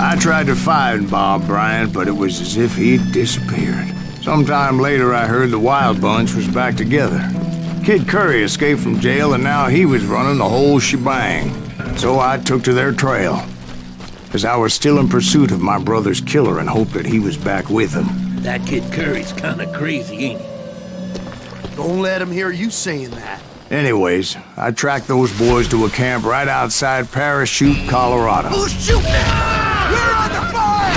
I tried to find Bob Bryant, but it was as if he'd disappeared. Sometime later, I heard the Wild Bunch was back together. Kid Curry escaped from jail, and now he was running the whole shebang. So I took to their trail, as I was still in pursuit of my brother's killer and hoped that he was back with him. That Kid Curry's kinda crazy, ain't he? Don't let him hear you saying that. Anyways, I tracked those boys to a camp right outside Parachute, Colorado. Who's shooting? We're under fire!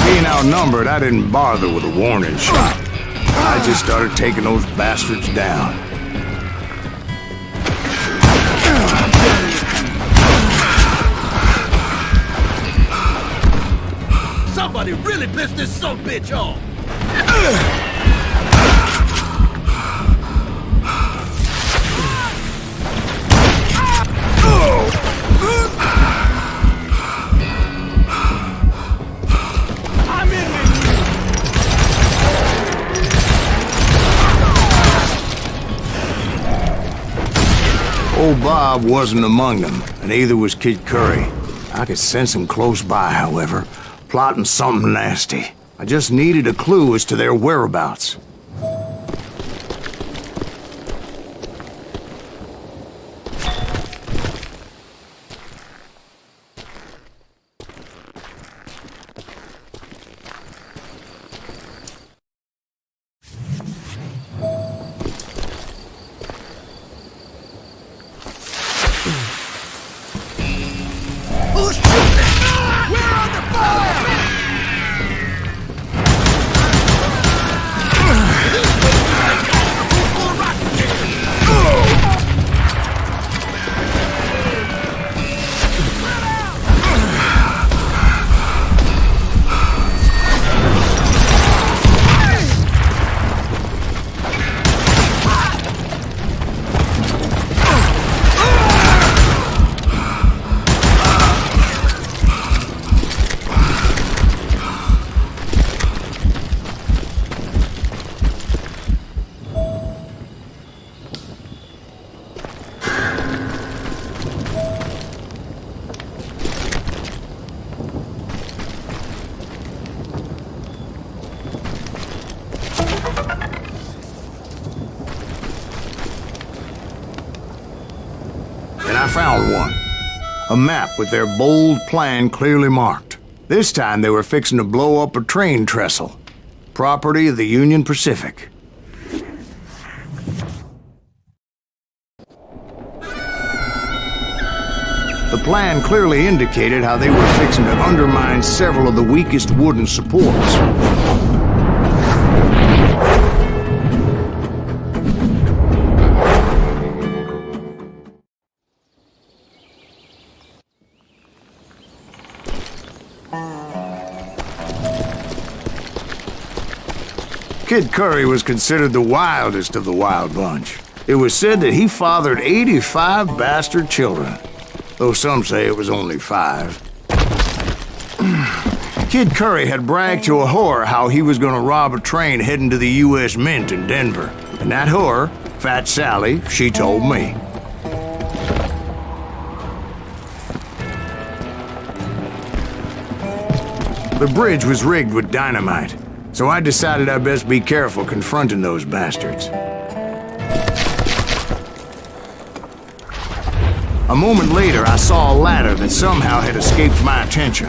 Being outnumbered, I didn't bother with a warning shot. I just started taking those bastards down. Somebody really pissed this sumbitch off! Old Bob wasn't among them, and neither was Kid Curry. I could sense him close by, however, plotting something nasty. I just needed a clue as to their whereabouts. Who's shooting? We're under fire! And I found one. A map with their bold plan clearly marked. This time they were fixing to blow up a train trestle. Property of the Union Pacific. The plan clearly indicated how they were fixing to undermine several of the weakest wooden supports. Kid Curry was considered the wildest of the Wild Bunch. It was said that he fathered 85 bastard children, though some say it was only 5. Kid Curry had bragged to a whore how he was gonna rob a train heading to the U.S. Mint in Denver. And that whore, Fat Sally, she told me. The bridge was rigged with dynamite, so I decided I'd best be careful confronting those bastards. A moment later, I saw a ladder that somehow had escaped my attention.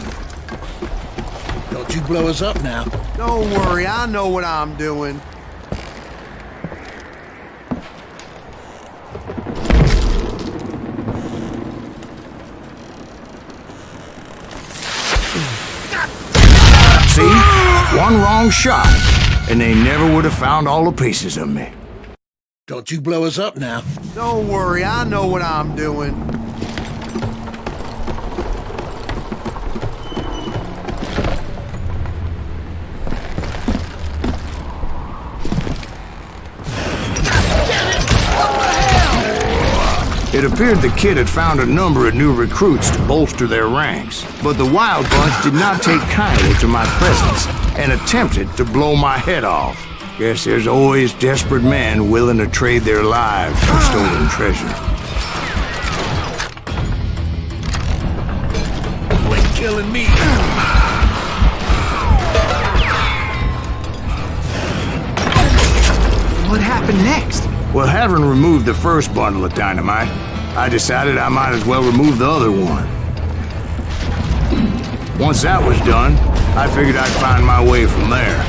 Don't you blow us up now. Don't worry, I know what I'm doing. See? One wrong shot, and they never would have found all the pieces of me. Don't you blow us up now. Don't worry, I know what I'm doing. It appeared the kid had found a number of new recruits to bolster their ranks, but the Wild Bunch did not take kindly to my presence and attempted to blow my head off. Guess there's always desperate men willing to trade their lives for stolen treasure. killing me. What happened next? Well, having removed the first bundle of dynamite, I decided I might as well remove the other one. Once that was done, I figured I'd find my way from there.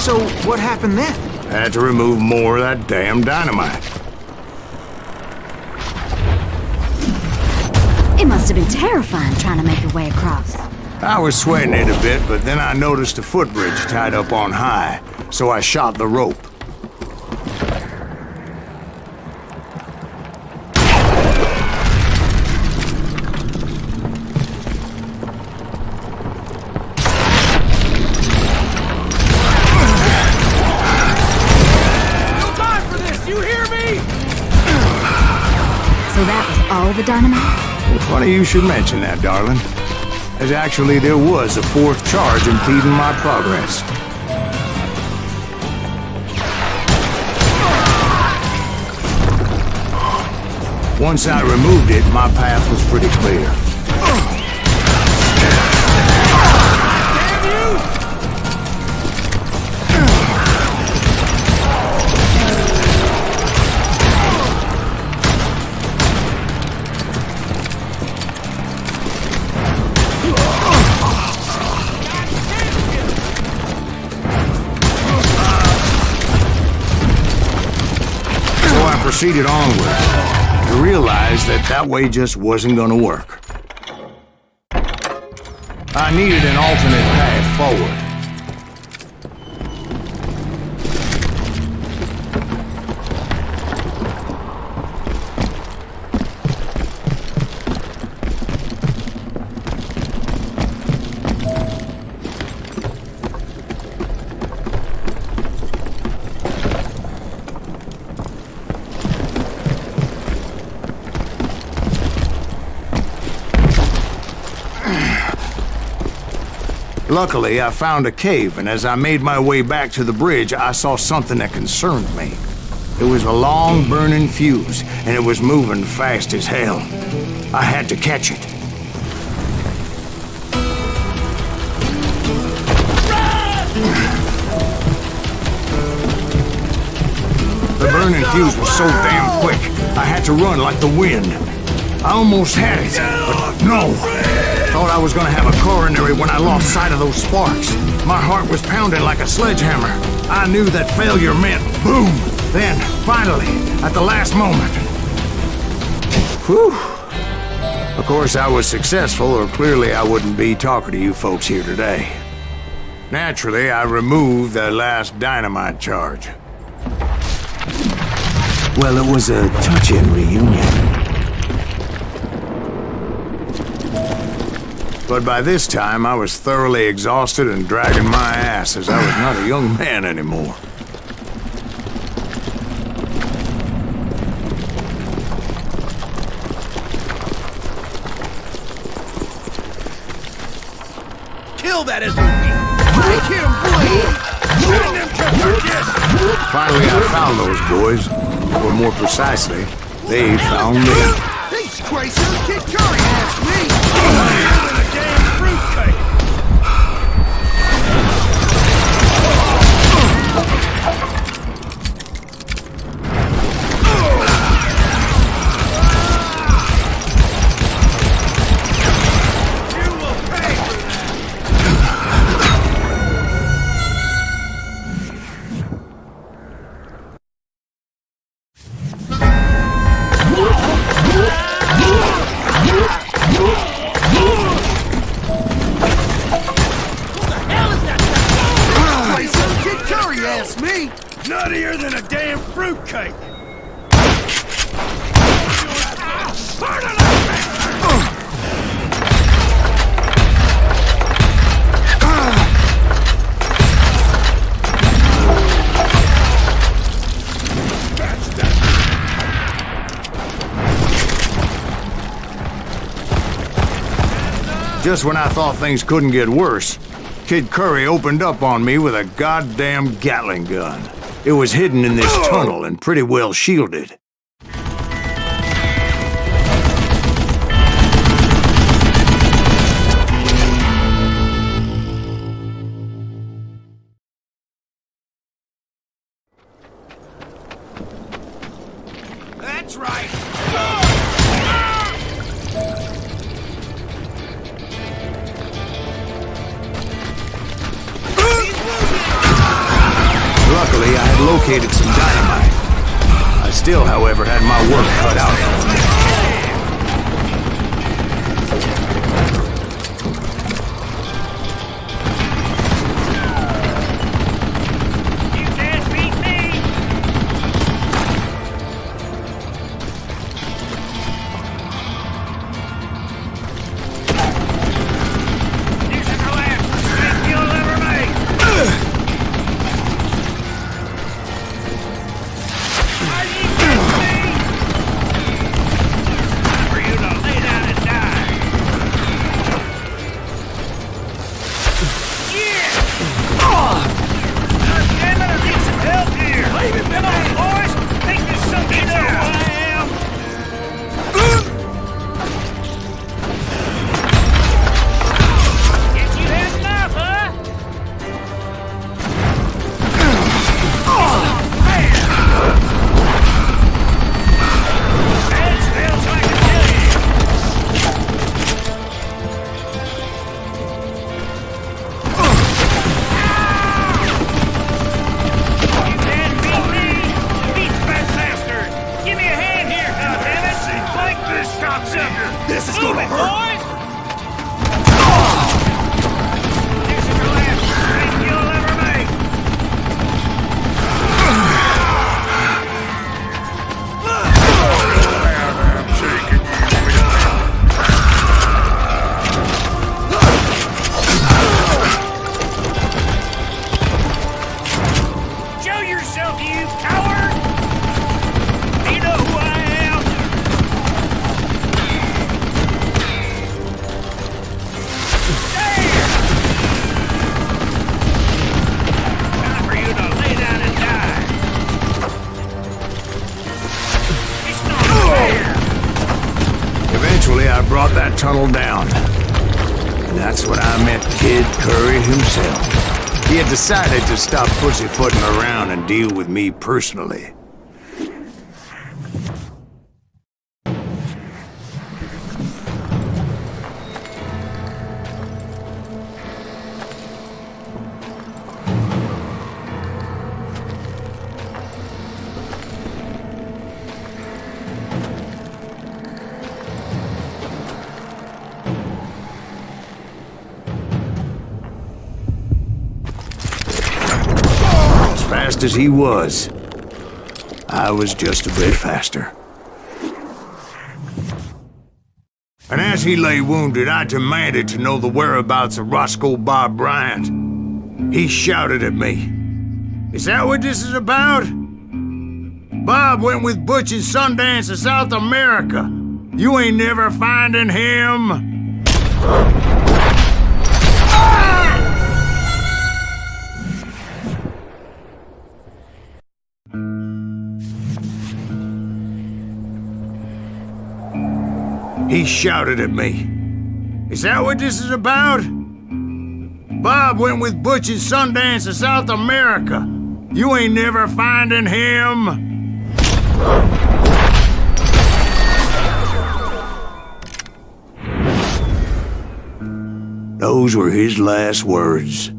So, what happened then? I had to remove more of that damn dynamite. It must have been terrifying trying to make your way across. I was sweating it a bit, but then I noticed a footbridge tied up on high, so I shot the rope. So that was all the dynamite? Well, funny you should mention that, darling. As actually there was a fourth charge impeding my progress. Once I removed it, my path was pretty clear. Proceeded onward to realize that that way just wasn't going to work. I needed an alternate path forward. Luckily, I found a cave, and as I made my way back to the bridge, I saw something that concerned me. It was a long, burning fuse, and it was moving fast as hell. I had to catch it. The burning fuse was so damn quick, I had to run like the wind. I almost had it, but no. Thought I was gonna have a coronary when I lost sight of those sparks. My heart was pounding like a sledgehammer. I knew that failure meant boom. Then, finally, at the last moment. Whew. Of course, I was successful, or clearly I wouldn't be talking to you folks here today. Naturally, I removed the last dynamite charge. Well, it was a touching reunion. But by this time, I was thoroughly exhausted and dragging my ass as I was not a young man anymore. Kill that SOB! Make him bleed! Send them to Finally, I found those boys. Or more precisely, they found me. These tracers, Kid Curry asked me! Just when I thought things couldn't get worse, Kid Curry opened up on me with a goddamn Gatling gun. It was hidden in this tunnel and pretty well shielded. That's right. Luckily, I had located some dynamite. I still, however, had my work cut out for me. You can't beat me. This is the last mistake you'll ever make. Are you kidding me? Time for you to lay down and die. Yeah! God damn it, I need some help here! Come on, boys! Take this something down! Who I am! Guess you had enough, huh? That smells like a killing! You can't beat me! Beat that bastard! Give me a hand here, goddammit! Like this, cocksucker! This is Move gonna it, hurt. boys! This is the last mistake you'll ever make! Show yourself, you coward! You know who I am? There! Time for you to lay down and die. It's not fair! Eventually, I brought that tunnel down. And that's when I met Kid Curry himself. He had decided to stop pussyfooting around and deal with me personally. As fast as he was, I was just a bit faster. And as he lay wounded, I demanded to know the whereabouts of Roscoe Bob Bryant. He shouted at me. "Is that what this is about? Bob went with Butch and Sundance to South America. You ain't never finding him." He shouted at me. "Is that what this is about? Bob went with Butch and Sundance to South America. You ain't never finding him." Those were his last words.